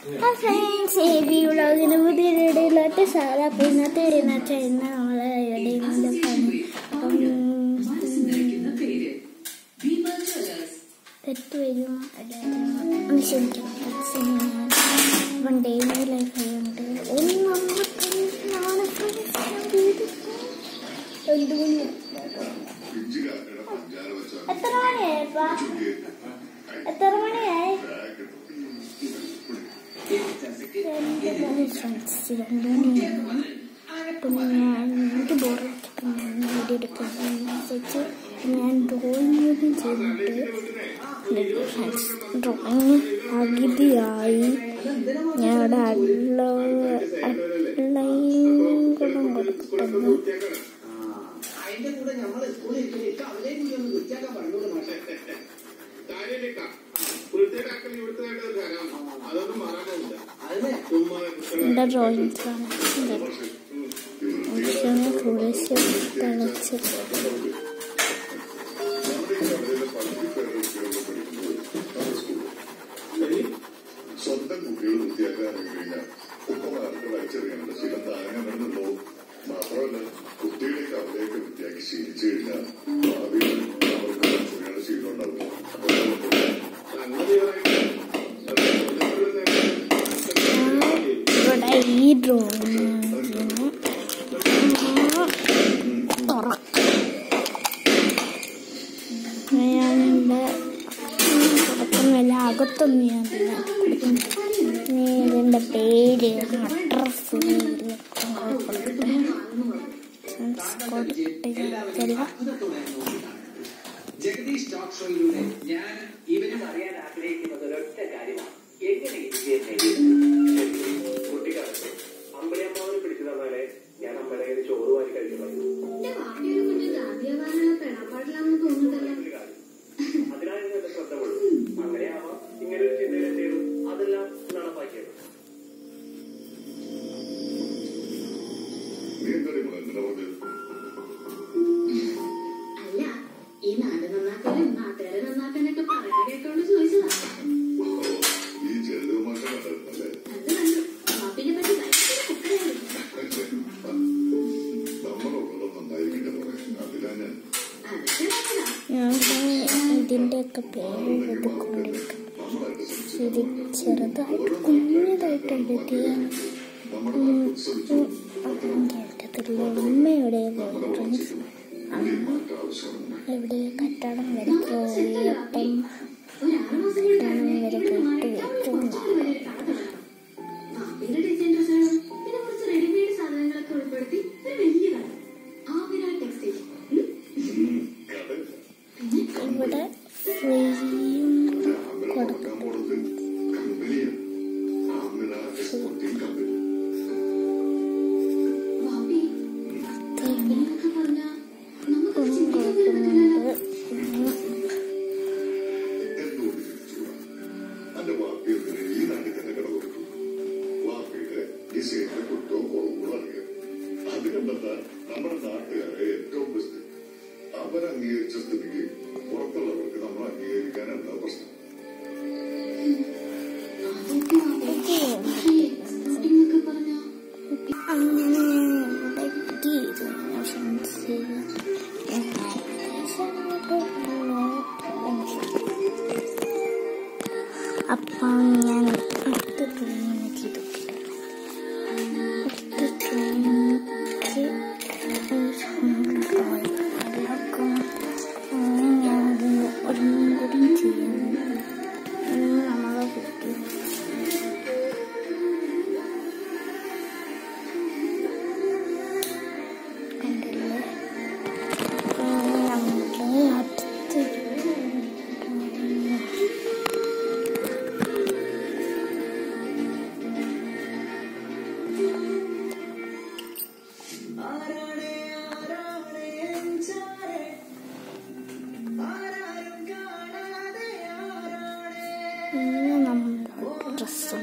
Friends, ഈ വ്ളോഗിന് പുതിയ വീഡിയോയിലോട്ട് സാധാ ഇന്നത്തെ ചെയ്യുന്ന നമ്മളെ എവിടെയെങ്കിലും തെറ്റ് വരും ക്ഷമിക്കും. ഇപ്പം ഡെയിലി ലൈഫ് ആയതുകൊണ്ട് എത്ര മണിയായപ്പാ? എത്ര മണിയായി? എനിക്ക് ബോറടിക്കും വീഡിയോ എടുക്കുന്നതനുസരിച്ച് ഞാൻ ഡ്രോയിങ് ചെയ്തിട്ട് ഡ്രോയിങ് പകുതിയായി. ഞാൻ അവിടെ അട്ലൈൻകുളം കൊടുക്കുന്നു. എൻ്റെ ഡ്രോയിങ്സാണ് കുറേശ്ശെ തിളച്ച് സ്വന്തം കുട്ടികൾ വൃത്തിയാക്കാൻ കഴിഞ്ഞാൽ ഉപ്പമാർക്ക് വലിച്ചെറിയേണ്ട ശീലം താങ്ങാമെന്നുള്ളൂ. മാത്രമല്ല കുട്ടികളേക്ക് അവരെയൊക്കെ വൃത്തിയാക്കി ശീലിച്ചു കഴിഞ്ഞാൽ ഭാവിയിൽ അവർക്ക് വലിച്ചെറിയേണ്ട ശീലം ഉണ്ടാവില്ല. ഇവിടെ ഈ ഡ്രോയിങ് കൊടുക്കുന്നില്ല. അകത്തൊന്നും ഞാൻ ഇതിൻ്റെ പേര് അഡ്രസ് ജഗദീഷ് ടോക്ക് ഷോയിലൂടെ ഞാൻ ഇവനും അറിയാൻ ആഗ്രഹിക്കുന്നത് ഒരൊറ്റ കാര്യമാണ്. എങ്ങനെ കുട്ടിക്കാലത്ത് അമ്പലമ്മോനെ പിടിച്ചു തന്നാലേ ഞാൻ അമ്പലയിൽ ചോറ് വാരി കഴിക്കുമായിരുന്നു. അതിനായിരുന്നു എന്റെ ശ്രദ്ധ കൊള്ളും. അങ്ങനെയാവാം ഇങ്ങനെ ഒരു ചിന്തയിലെത്തിയത്. അതെല്ലാം നടപ്പാക്കിയത്. അല്ല, ഈ നാട് നന്നാക്കാനും നാട്ടുകാരെ നന്നാക്കാനൊക്കെ പറയാൻ കേട്ടോണ്ട് ചോദിച്ചതാ. പാപ്പിനെ പറ്റി ഇതിൻ്റെയൊക്കെ പേര് എഴുതിക്കൊണ്ടിരിക്കും. ശരി, ചെറുതായിട്ട് കുഞ്ഞതായിട്ട് എഴുതിയാണ്. കേട്ടതില്ല. ഉമ്മയുടെ ഫ്രണ്ട്സ് എവിടെ കട്ടടം വരെ പോയപ്പം കട്ടടം വരെ പോയിട്ട് വെച്ചു. റെഡിമെയ്ഡ് സാധനങ്ങളൊക്കെ ഉൾപ്പെടുത്തി ഒരു വലിയ കട, ആമിന ടെക്സ്റ്റൈൽ. ഇവിടെ ഫ്രീയും കൊടുക്കും. നമ്മുടെ നാട്ടുകാരെ ഏറ്റവും ബെസ്റ്റ് അവരംഗീകരിച്ച സ്ഥിതിക്ക് പുറത്തുള്ളവർക്ക് നമ്മൾ അംഗീകരിക്കാൻ എന്താ പ്രശ്നം? അപ്പം ഞാൻ അടുത്ത ട്രെയിനിങ് ചെയ്തു. അടുത്ത ട്രെയിനിക്ക് ഞാൻ ഒന്നും കൂടി ചെയ്യുന്നു. നമ്മളെ കുട്ടി കണ്ടില്ലേ? നമുക്ക് അടുത്ത് നമ്മൾ ഡ്രസ്സും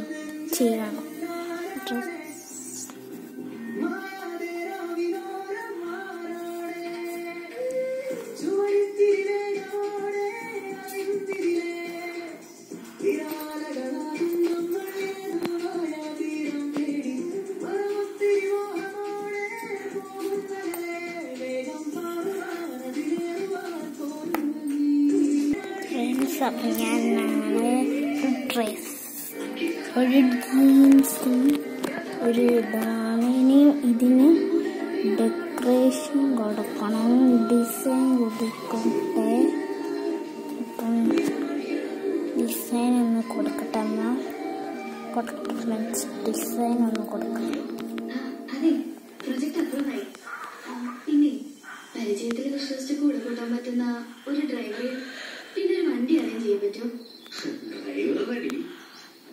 ചെയ്യണം. ഡ്രസ് അപ്പം ഞാനാണ് ഡ്രസ്, ഒരു ജീൻസും ഒരു ഇതാണ്. ഇനിയും ഇതിന് ഡെക്കറേഷൻ കൊടുക്കണം, ഡിസൈൻ കൊടുക്കട്ടെ. അപ്പം ഡിസൈൻ ഒന്ന് കൊടുക്കട്ടെ, എന്നാൽ കൊടുക്കട്ടെ ഫ്രണ്ട്സ്, ഡിസൈൻ ഒന്ന് കൊടുക്കണം. അതെ, പ്രൊജക്ട് അപ്രൂവ് ആയി. പിന്നെ പരിചയത്തിൽ വിശ്വസിച്ച് കൂടെ കൂട്ടാൻ പറ്റുന്ന ഒരു ഡ്രൈവറെ, പിന്നെ ഒരു വണ്ടി അറേഞ്ച് ചെയ്യാൻ പറ്റുമോ? ഡ്രൈവർ റെഡി,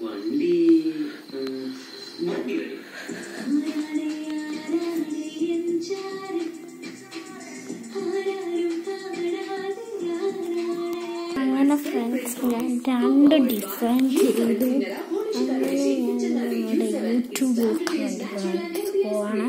വണ്ടി റെഡി. അങ്ങനെ ഫ്രണ്ട്സ് ഞാൻ 2 ഡിസൈൻ ചെയ്തു. അങ്ങനെ ഞാൻ നമ്മുടെ യൂട്യൂബിലേക്ക് വേണ്ടി പോവാണ്.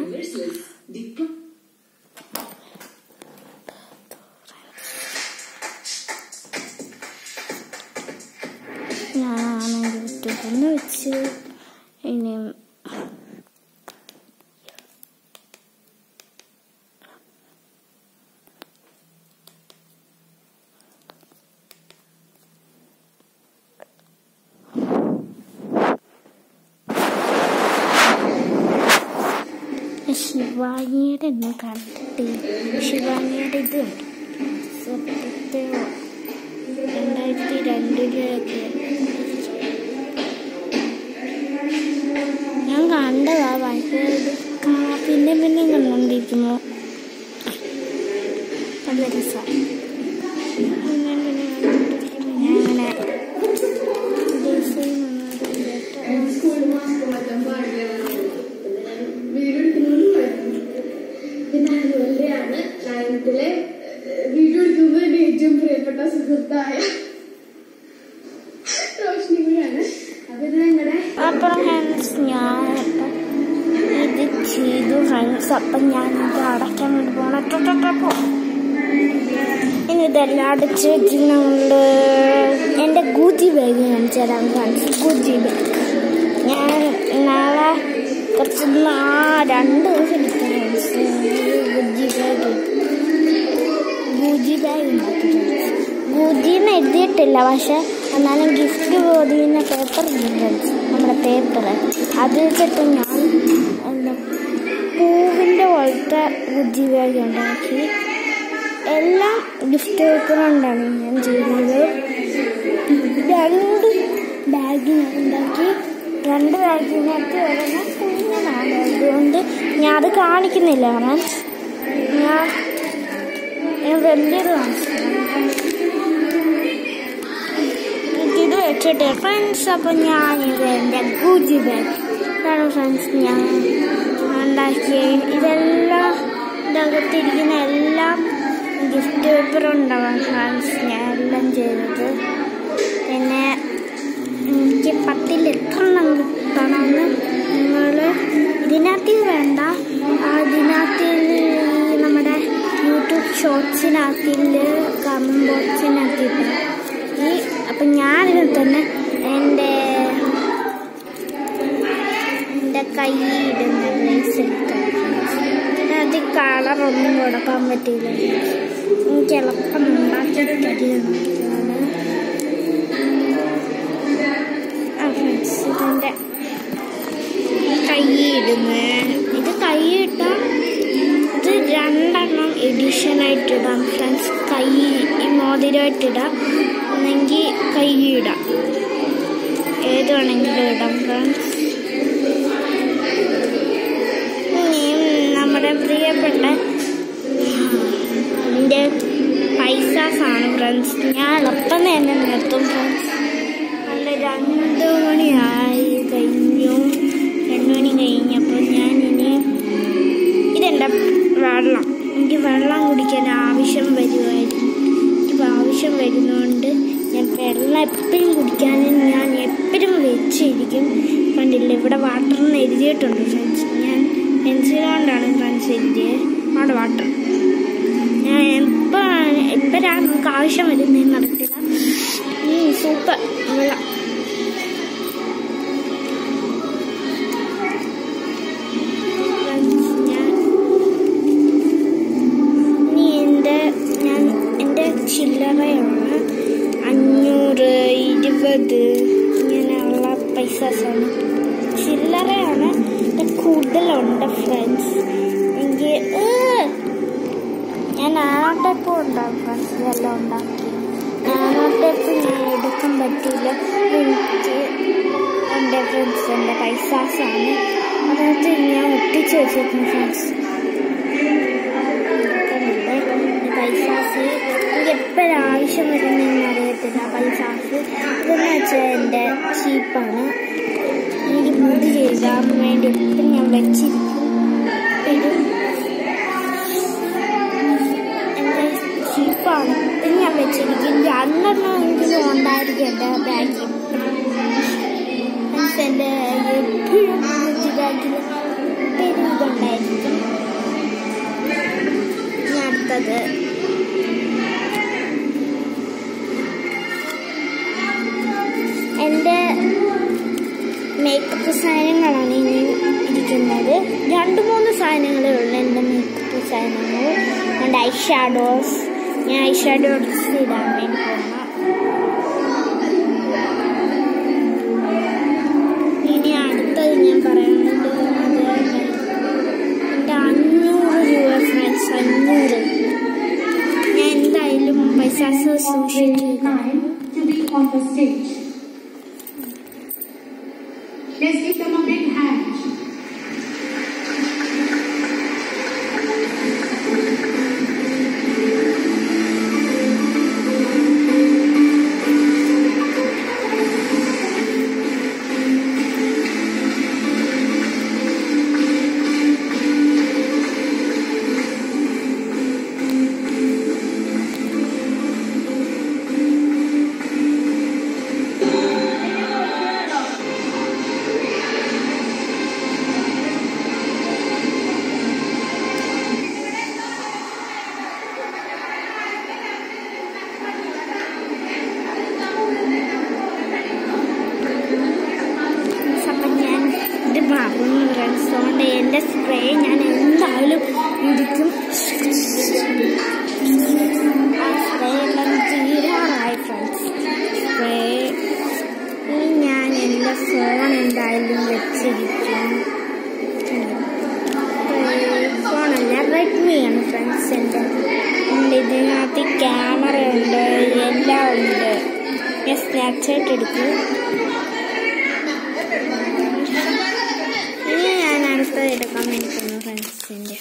ഞാനാണ് യൂട്യൂബിൽ വെച്ച് ഇനി ശിവാനിയുടെ ഒന്ന് കണ്ടിട്ട്, ശിവാനിയുടെ ഇത് സത്യത്തെ 2002 ഞാൻ കണ്ടതാ. ഭയങ്കര പിന്നെ കണ്ടുകൊണ്ടിരിക്കുമോ നല്ല രസമാണ്. ഞാൻ അങ്ങനെ ഡിസൈൻ വീഡിയോ എടുക്കുമ്പോൾ എന്റെ ഏറ്റവും പ്രിയപ്പെട്ട സുഹൃത്തായ റോഷിനി കൂടിയാണ്. അതൊരു ഞങ്ങളുടെ അപ്പം ഫ്രണ്ട്സ് ഞാൻ ഇത് ചെയ്തു ഫ്രണ്ട്സ്. അപ്പം ഞാൻ ഇത് അടയ്ക്കാൻ വേണ്ടി പോകണം. ഇനി ഇതെല്ലാം അടച്ച് വെച്ചിട്ടുണ്ട്. എൻ്റെ ഗൂജി ബാഗ് കാണിച്ചു തരാം ഫ്രണ്ട്സ്. ഗൂജി ബാഗ് ഞാൻ നാളെ കുറച്ച് 2 ദിവസം എടുത്തു ഫ്രണ്ട്സ്. ഗൂജി ബാഗ് ഉണ്ടാക്കി. ഗൂജിന്ന് എഴുതിയിട്ടില്ല, പക്ഷെ എന്നാലും ഗിഫ്റ്റ് പൊതിയുന്ന പേപ്പർ ഇല്ല, നമ്മുടെ പേപ്പർ. അത് വെച്ചിട്ട് ഞാൻ എന്താ പൂവിൻ്റെ പോലത്തെ ഗൂജി ബാഗ് ഉണ്ടാക്കി. എല്ലാം ഗിഫ്റ്റ് പേപ്പറുകൊണ്ടാണ് ഞാൻ ചെയ്യുന്നത്. 2 ബാഗ് ഞാൻ ഉണ്ടാക്കി. 2 ബാഗിനകത്ത് വരുന്ന കുഞ്ഞനാണ്, അതുകൊണ്ട് ഞാൻ അത് കാണിക്കുന്നില്ല. കാരണം ഞാൻ വലിയത് കാണിച്ചു ഇത് വെച്ചിട്ട് ഫ്രണ്ട്സ്. അപ്പം ഞാനിത് എൻ്റെ ഗൂജി ബാഗ് ഇതാണ് ഫ്രണ്ട്സ് ഞാൻ ഉണ്ടാക്കിയ. ഇതെല്ലാം ഇതകത്തിരിക്കുന്ന എല്ലാം ഗിഫ്റ്റ് പേപ്പർ ഉണ്ടാവാം ഫ്രണ്ട്സ്. ഞാൻ എല്ലാം ചെയ്തത്. പിന്നെ എനിക്ക് 10ൽ എത്ര എണ്ണം കിട്ടണമെന്ന് നിങ്ങൾ ഇതിനകത്തിൽ വേണ്ട, അതിനകത്തിൽ നമ്മുടെ യൂട്യൂബ് ഷോർട്സിനകത്തിൽ കമന്റ് ബോക്സിനകത്തിൽ അപ്പം ഞാനിതിൽ തന്നെ എൻ്റെ കയ്യിലിടുന്ന ബ്ലേസ് എടുക്കാം. അത് കളറൊന്നും കൊടുക്കാൻ പറ്റില്ല, എനിക്ക് എളുപ്പം ഉണ്ടാക്കിയത് തരുന്നതാണ്. ഫ്രണ്ട്സ് ഇതിൻ്റെ കയ്യിടുന്നത്, ഇത് കൈയിട്ടാൽ ഇത് 2 എണ്ണം എഡിഷനായിട്ടിടാം ഫ്രണ്ട്സ്. കൈ മോതിരമായിട്ടിടാം, അല്ലെങ്കിൽ കൈയിടാം, ഏത് വേണമെങ്കിലും ഇടാം ഫ്രണ്ട്സ്. ഇനിയും നമ്മുടെ പ്രിയപ്പെട്ട എൻ്റെ പൈസാസാണ് ഫ്രണ്ട്സ്. ഞാൻ എളുപ്പം തന്നെ നിർത്തും ഫ്രണ്ട്സ്. നല്ല 2 മണിയായി കഴിഞ്ഞു. 2 മണി കഴിഞ്ഞപ്പോൾ ഞാനിനി ഇതെൻ്റെ വെള്ളം, എനിക്ക് വെള്ളം കുടിക്കാൻ ആവശ്യം വരുമായിരുന്നു. എനിക്കിപ്പോൾ ആവശ്യം വരുന്നതുകൊണ്ട് ഞാൻ വെള്ളം എപ്പോഴും കുടിക്കാനും ഞാൻ എപ്പോഴും വെച്ചിരിക്കും. കണ്ടില്ല, ഇവിടെ വാട്ടറിന് എഴുതിയിട്ടുണ്ട് ഫ്രണ്ട്സ്. ഞാൻ പെൻസിൽ കൊണ്ടാണ് ഫ്രണ്ട്സ് എഴുതിയത്. അവിടെ വാട്ടർ ഞാൻ എപ്പോഴാണ് നമുക്ക് ആവശ്യം വരുന്നതെന്ന് നടക്കില്ല. സൂപ്പർ വെള്ളം. ചില്ലറയാണ് 500 പൈസാസാണ്. ചില്ലറയാണ് കൂടുതലുണ്ട് ഫ്രണ്ട്സ്. എനിക്ക് ഞാൻ നാനോട്ടേപ്പ് ഉണ്ടാകും ഫ്രണ്ട്സ്. ഇതെല്ലാം ഉണ്ടാക്കി നാനോട്ടേപ്പ് ഞാൻ എടുക്കാൻ പറ്റില്ല. എനിക്ക് എൻ്റെ ഫ്രണ്ട്സ് എൻ്റെ പൈസാസാണ്. അതിനകത്ത് ഞാൻ ഒട്ടിച്ച് വെച്ചിരിക്കുന്നു ഫ്രണ്ട്സ്. പൈസാസ് എനിക്ക് എപ്പോഴും ആവശ്യം വരുന്നതെന്ന് അറിയത്തില്ല. പൈസാസ് ഇതെന്ന് വെച്ചാൽ എൻ്റെ ചീപ്പാണ്. എനിക്ക് മുടി ചെയ്താൻ വേണ്ടി എപ്പോഴും ഞാൻ വെച്ചിരിക്കും. ഇത് എൻ്റെ ചീപ്പാണ്. എപ്പോഴും ഞാൻ വെച്ചിരിക്കും. 2 എങ്കിലും ഉണ്ടായിരിക്കും എൻ്റെ ബാഗിൽ. എൻ്റെ എപ്പോഴും ബാഗിൽ എപ്പോഴും ഇതുണ്ടായിരിക്കും. അടുത്തത് എൻ്റെ മേക്കപ്പ് സാധനങ്ങളാണ് ഇനി ഇരിക്കുന്നത്. 2-3 സാധനങ്ങളേ ഉള്ളൂ എൻ്റെ മേക്കപ്പ് സാധനങ്ങൾ. എൻ്റെ ഐഷാഡോസ്. ഞാൻ ഐഷാഡോസ് ഇടാൻ വേണ്ടി പോകുന്ന. ഇനി അടുത്തത് ഞാൻ പറയാനുണ്ട് എൻ്റെ 500 രൂപ ഫ്രണ്ട്സ്. 500 ഞാൻ എന്തായാലും പൈസാസ് സൂക്ഷിച്ചിരിക്കും. Let's give them a big hand. Friends എൻ്റെ സ്പ്രേ ഞാൻ എന്തായാലും ഇരിക്കും. ആ സ്പ്രേ എല്ലാം തീരാറായി ഫ്രണ്ട്സ്. സ്പ്രേ ഞാൻ എൻ്റെ ഫോൺ എന്തായാലും വെച്ചിരിക്കും. ഫോണല്ല, റെഡ്മിയാണ് ഫ്രണ്ട്സ് എൻ്റെ. ഇതിനകത്ത് ക്യാമറ ഉണ്ട്, എല്ലാം ഉണ്ട്. ഞാൻ സ്നാപ്ചാറ്റ് എടുക്കും. അടുത്തത് എടുക്കാൻ വേണ്ടിക്കുന്നു ഫ്രണ്ട്സിൻ്റെ.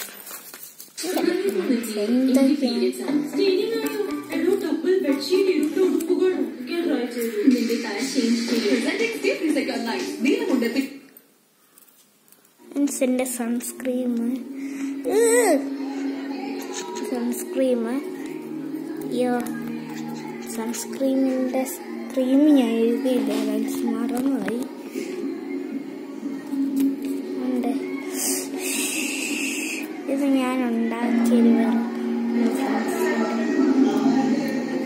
എൻ്റെ സൺസ്ക്രീം സൺസ്ക്രീമിൻ്റെ ക്രീം ഞാൻ എഴുതിയില്ല ഫ്രണ്ട്സ്, മറന്നുപോയി. ഇത് ഞാൻ ഉണ്ടാക്കിയത്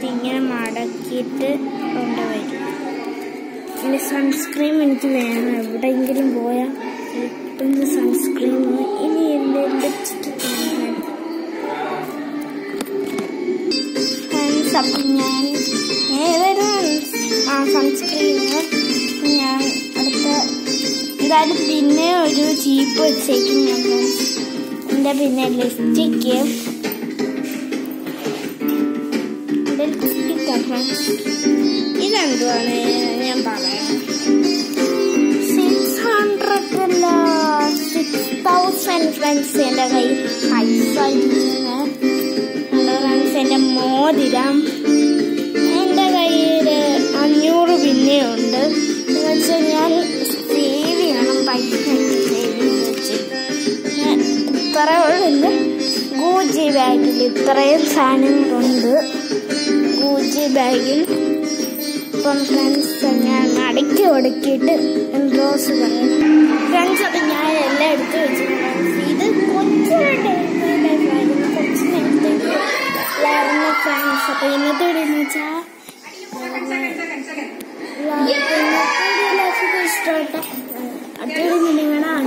ഇങ്ങനെ മടക്കിയിട്ട് കൊണ്ടുവരും. എൻ്റെ സൺസ്ക്രീം എനിക്ക് വേണം. എവിടെയെങ്കിലും പോയാൽ എൻ്റെ സൺസ്ക്രീം ഇനി എൻ്റെ ലിപ്സ്റ്റിക് ഫ്രണ്ട്സ്. അപ്പം ഞാൻ ഏതൊരു സൺസ്ക്രീം ഞാൻ അടുത്ത എന്തായാലും പിന്നെ ഒരു ചീപ്പ് വെച്ചേക്കും ഞാൻ ഫ്രണ്ട്സ്. എൻ്റെ പിന്നെ ലിപ്സ്റ്റിക്ക് ഇതെന്തുവാണ് ഞാൻ പറയാം. 600 ഫ്രണ്ട്സ് എൻ്റെ കയ്യിൽ പൈസ. ഫ്രണ്ട്സ് എൻ്റെ മോതിരം എൻ്റെ കയ്യിൽ 500 പിന്നെയുണ്ട്. എന്ന് വെച്ചാൽ ഞാൻ സേവ് ചെയ്യണം പൈസ. ഇത്രയുള്ള ഗൂജി ബാഗിൽ ഇത്രയും സാധനങ്ങളുണ്ട് ഗൂജി ബാഗിൽ. ഇപ്പം ഫ്രണ്ട്സ് ഞാൻ അടക്കി ഒടുക്കിയിട്ട് റോസ് പറയും ഫ്രണ്ട്സ്. അപ്പം ഞാൻ എല്ലാം എടുത്ത് വെച്ചിട്ടുണ്ട്. ഇത് കൊച്ചിനായിരുന്നു ഫ്രണ്ട്സ്. അപ്പം ഇന്നത്തെ വീഡിയോ വെച്ചാൽ ഇഷ്ടപ്പെട്ട അടുത്ത വീഡിയോ വേണം.